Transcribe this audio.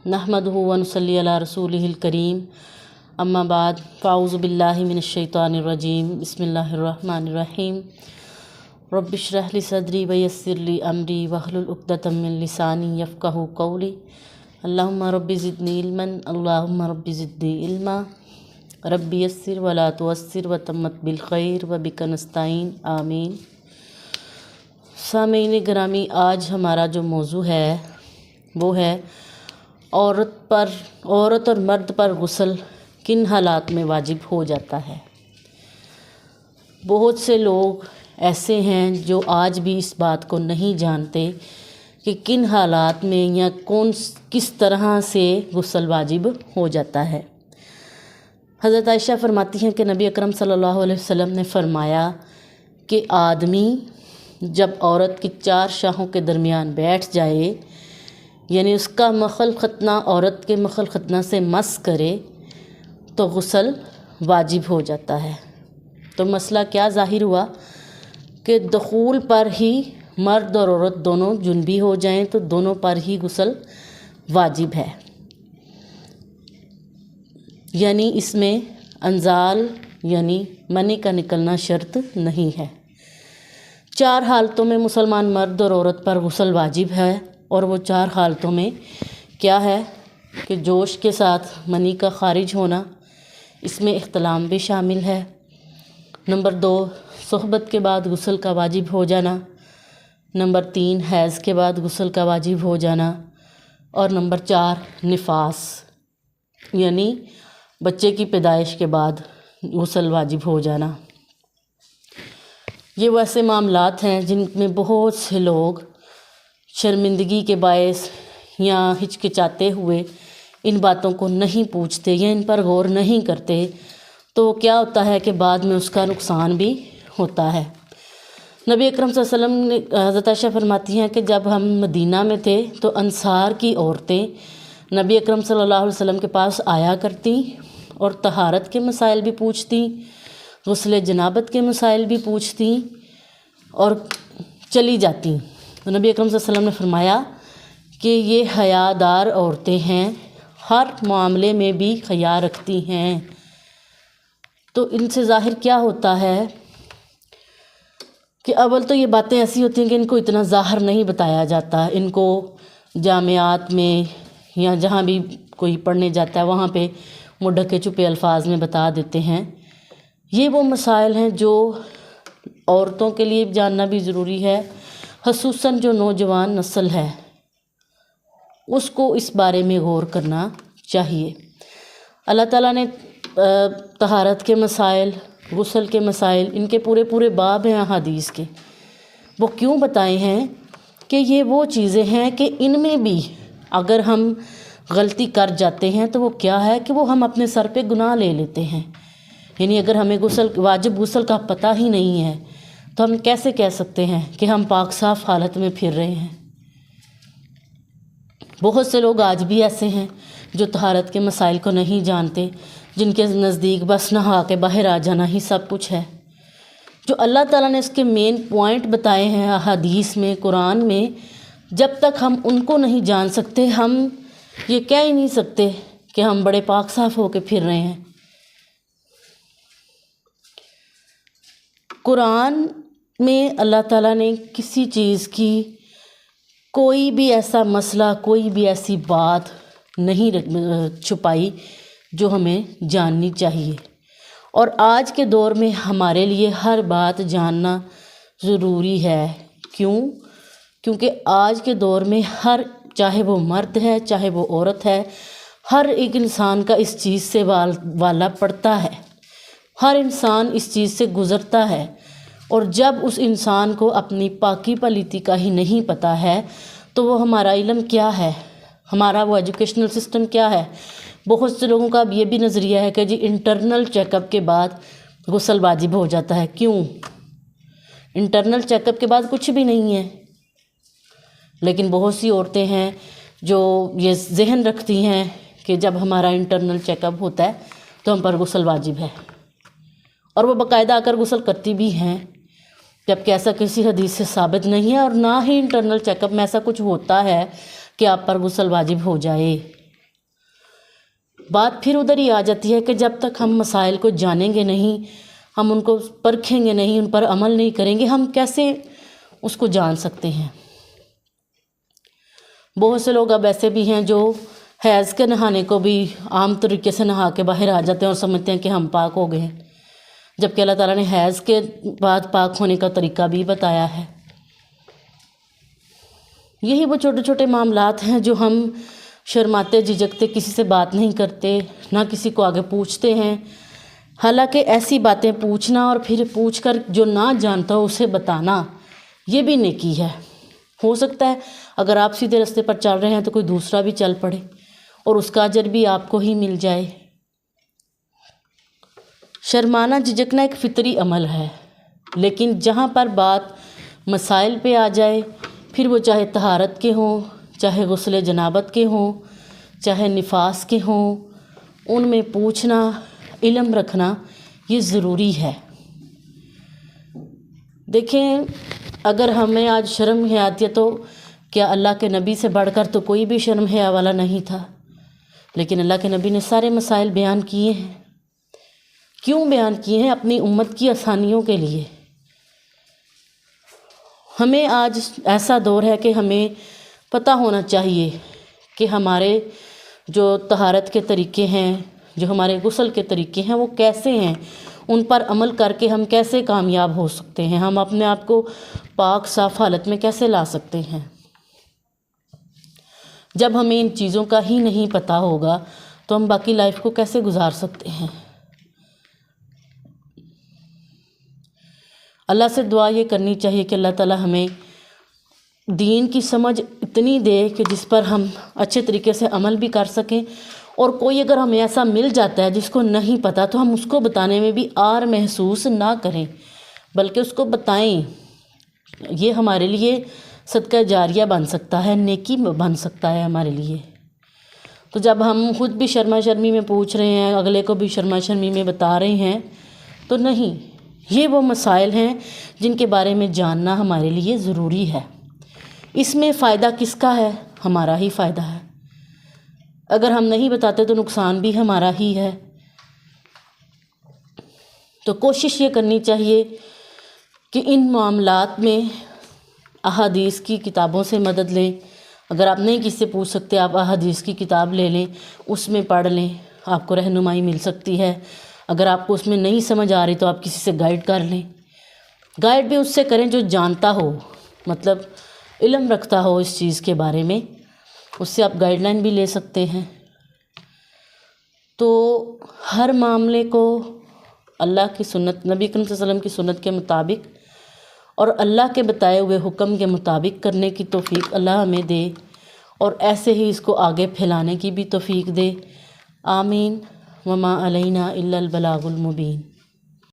नहमदुहु व नुसल्ली अला रसूलिहिल करीम अम्मा बाद फ़ाऊज़ु बिल्लाहि मिनश्शैतानिर रजीम बिस्मिल्लाहिर्रहमानिर्रहीम रब्बिश्रह ली सदरी व यस्सिर ली अमरी वहलुल उक़दतम मिन लिसानी यफ़क़हू क़ौली अल्लाहुम्मा रब्बि ज़िदनी इल्मन अल्लाहुम्मा रब्बि ज़िदनी इल्मा रब्बि यस्सिर व ला तुअस्सिर व तम्मत बिल खैर व बिका नस्ताईन आमीन। सामीन ग्रामी, आज हमारा जो मौजू है वो है औरत और मर्द पर गुस्ल किन हालात में वाजिब हो जाता है। बहुत से लोग ऐसे हैं जो आज भी इस बात को नहीं जानते कि किन हालात में या किस तरह से गुस्ल वाजिब हो जाता है। हज़रत आयशा फरमाती हैं कि नबी अकरम सल्लल्लाहु अलैहि वसल्लम ने फरमाया कि आदमी जब औरत की चार शाहों के दरमियान बैठ जाए, यानी उसका मखल खतना औरत के मखल खतना से मस करे, तो गुस्ल वाजिब हो जाता है। तो मसला क्या ज़ाहिर हुआ कि दुखूल पर ही मर्द और औरत दोनों जुनबी हो जाएं तो दोनों पर ही गुस्ल वाजिब है, यानी इसमें अंजाल यानी मनी का निकलना शर्त नहीं है। चार हालतों में मुसलमान मर्द और औरत पर गुस्ल वाजिब है, और वो चार हालतों में क्या है कि जोश के साथ मनी का खारिज होना, इसमें इख्तिलाम भी शामिल है। नंबर 2, सोहबत के बाद गुस्ल का वाजिब हो जाना। नंबर 3, हैज़ के बाद गुस्ल का वाजिब हो जाना। और नंबर 4, निफास यानी बच्चे की पैदाइश के बाद गुस्ल वाजिब हो जाना। ये वैसे मामलात हैं जिनमें बहुत से लोग शर्मिंदगी के बायस या हिचकिचाते हुए इन बातों को नहीं पूछते या इन पर गौर नहीं करते, तो क्या होता है कि बाद में उसका नुकसान भी होता है। नबी अकरम सल्लल्लाहु अलैहि वसल्लम ने, हज़रत आयशा फरमाती हैं कि जब हम मदीना में थे तो अंसार की औरतें नबी अकरम सल्लल्लाहु अलैहि वसल्लम के पास आया करती और तहारत के मसाइल भी पूछती, गुस्ल जनाबत के मसाइल भी पूछती और चली जाती। तो नबी अकरम सल्लल्लाहु अलैहि वसल्लम ने फरमाया कि ये हयादार औरतें हैं, हर मामले में भी हया रखती हैं। तो इनसे ज़ाहिर क्या होता है कि अव्वल तो ये बातें ऐसी होती हैं कि इनको इतना ज़ाहिर नहीं बताया जाता। इनको जामियात में या जहाँ भी कोई पढ़ने जाता है वहाँ पे वो ढके छुपे अल्फाज में बता देते हैं। ये वो मसाइल हैं जो औरतों के लिए जानना भी ज़रूरी है, ख़ुसूसन जो नौजवान नस्ल है उसको इस बारे में गौर करना चाहिए। अल्लाह ताला ने तहारत के मसाइल, गुस्ल के मसाइल, इनके पूरे पूरे बाब हैं अहादीस के। वो क्यों बताए हैं कि ये वो चीज़ें हैं कि इनमें भी अगर हम गलती कर जाते हैं तो वो क्या है कि वो हम अपने सर पे गुनाह ले लेते हैं। यानी अगर हमें वाजिब गुस्ल का पता ही नहीं है तो हम कैसे कह सकते हैं कि हम पाक साफ़ हालत में फिर रहे हैं। बहुत से लोग आज भी ऐसे हैं जो तहारत के मसाइल को नहीं जानते, जिनके नज़दीक बस नहा के बाहर आ जाना ही सब कुछ है। जो अल्लाह ताला ने इसके मेन पॉइंट बताए हैं हदीस में, कुरान में, जब तक हम उनको नहीं जान सकते हम ये कह ही नहीं सकते कि हम बड़े पाक साफ़ होके फिर रहे हैं। कुरान में अल्लाह ताला ने किसी चीज़ की कोई भी ऐसा मसला, कोई भी ऐसी बात नहीं छुपाई जो हमें जाननी चाहिए। और आज के दौर में हमारे लिए हर बात जानना ज़रूरी है। क्यों? क्योंकि आज के दौर में चाहे वो मर्द है चाहे वो औरत है, हर एक इंसान का इस चीज़ से वाला पड़ता है, हर इंसान इस चीज़ से गुज़रता है। और जब उस इंसान को अपनी पाकी पलीती का ही नहीं पता है तो वो हमारा इल्म क्या है, हमारा वो एजुकेशनल सिस्टम क्या है। बहुत से लोगों का अब ये भी नज़रिया है कि जी इंटरनल चेकअप के बाद गुस्ल वाजिब हो जाता है। क्यों? इंटरनल चेकअप के बाद कुछ भी नहीं है। लेकिन बहुत सी औरतें हैं जो ये जहन रखती हैं कि जब हमारा इंटरनल चेकअप होता है तो हम पर गुस्ल वाजिब है, और वो बाकायदा आकर गुस्ल करती भी हैं, जबकि ऐसा किसी हदीस से साबित नहीं है। और ना ही इंटरनल चेकअप में ऐसा कुछ होता है कि आप पर गुस्ल वाजिब हो जाए। بات پھر ادھر ہی آ جاتی ہے کہ جب تک ہم مسائل کو جانیں گے نہیں، ہم ان کو پرکھیں گے نہیں، ان پر عمل نہیں کریں گے، ہم کیسے اس کو جان سکتے ہیں۔ بہت سے لوگ اب ایسے بھی ہیں جو حیض کے نہانے کو بھی عام طریقے سے نہا کے باہر آ جاتے ہیں اور سمجھتے ہیں کہ ہم پاک ہو گئے ہیں، جبکہ اللہ تعالیٰ نے حیض کے بعد پاک ہونے کا طریقہ بھی بتایا ہے۔ یہی وہ چھوٹے چھوٹے معاملات ہیں جو ہم شرماتے جھجکتے کسی سے بات نہیں کرتے، نہ کسی کو آگے پوچھتے ہیں۔ حالانکہ ایسی باتیں پوچھنا اور پھر پوچھ کر جو نہ جانتا ہو اسے بتانا، یہ بھی نیکی ہے۔ ہو سکتا ہے اگر آپ سیدھے راستے پر چل رہے ہیں تو کوئی دوسرا بھی چل پڑے اور اس کا اجر بھی آپ کو ہی مل جائے۔ شرمانا جھجکنا ایک فطری عمل ہے، لیکن جہاں پر بات مسائل پہ آ جائے، پھر وہ چاہے طہارت کے ہوں، چاہے غسل جنابت کے ہوں، چاہے نفاس کے ہوں، ان میں پوچھنا، علم رکھنا یہ ضروری ہے۔ دیکھیں، اگر ہمیں آج شرم حیا آتی ہے تو کیا اللہ کے نبی سے بڑھ کر تو کوئی بھی شرم حیا والا نہیں تھا؟ لیکن اللہ کے نبی نے سارے مسائل بیان کیے ہیں۔ کیوں بیان کیے ہیں؟ اپنی امت کی آسانیوں کے لیے۔ ہمیں آج ایسا دور ہے کہ ہمیں پتہ ہونا چاہیے کہ ہمارے جو طہارت کے طریقے ہیں، جو ہمارے غسل کے طریقے ہیں وہ کیسے ہیں، ان پر عمل کر کے ہم کیسے کامیاب ہو سکتے ہیں، ہم اپنے آپ کو پاک صاف حالت میں کیسے لا سکتے ہیں۔ جب ہمیں ان چیزوں کا ہی نہیں پتہ ہوگا تو ہم باقی لائف کو کیسے گزار سکتے ہیں۔ اللہ سے دعا یہ کرنی چاہیے کہ اللہ تعالیٰ ہمیں دین کی سمجھ اتنی دے کہ جس پر ہم اچھے طریقے سے عمل بھی کر سکیں، اور کوئی اگر ہمیں ایسا مل جاتا ہے جس کو نہیں پتہ تو ہم اس کو بتانے میں بھی آر محسوس نہ کریں، بلکہ اس کو بتائیں۔ یہ ہمارے لیے صدقہ جاریہ بن سکتا ہے، نیکی بن سکتا ہے ہمارے لیے۔ تو جب ہم خود بھی شرما شرمی میں پوچھ رہے ہیں، اگلے کو بھی شرما شرمی میں بتا رہے ہیں، تو نہیں، یہ وہ مسائل ہیں جن کے بارے میں جاننا ہمارے لیے ضروری ہے۔ اس میں فائدہ کس کا ہے؟ ہمارا ہی فائدہ ہے۔ اگر ہم نہیں بتاتے تو نقصان بھی ہمارا ہی ہے۔ تو کوشش یہ کرنی چاہیے کہ ان معاملات میں احادیث کی کتابوں سے مدد لیں۔ اگر آپ نہیں کسی سے پوچھ سکتے، آپ احادیث کی کتاب لے لیں، اس میں پڑھ لیں، آپ کو رہنمائی مل سکتی ہے۔ اگر آپ کو اس میں نہیں سمجھ آ رہی تو آپ کسی سے گائیڈ کر لیں۔ گائیڈ بھی اس سے کریں جو جانتا ہو، مطلب علم رکھتا ہو اس چیز کے بارے میں، اس سے آپ گائیڈ لائن بھی لے سکتے ہیں۔ تو ہر معاملے کو اللہ کی سنت، نبی کریم صلی اللہ علیہ وسلم کی سنت کے مطابق اور اللہ کے بتائے ہوئے حکم کے مطابق کرنے کی توفیق اللہ ہمیں دے، اور ایسے ہی اس کو آگے پھیلانے کی بھی توفیق دے۔ آمین۔ وما علینا الا البلاغ المبین۔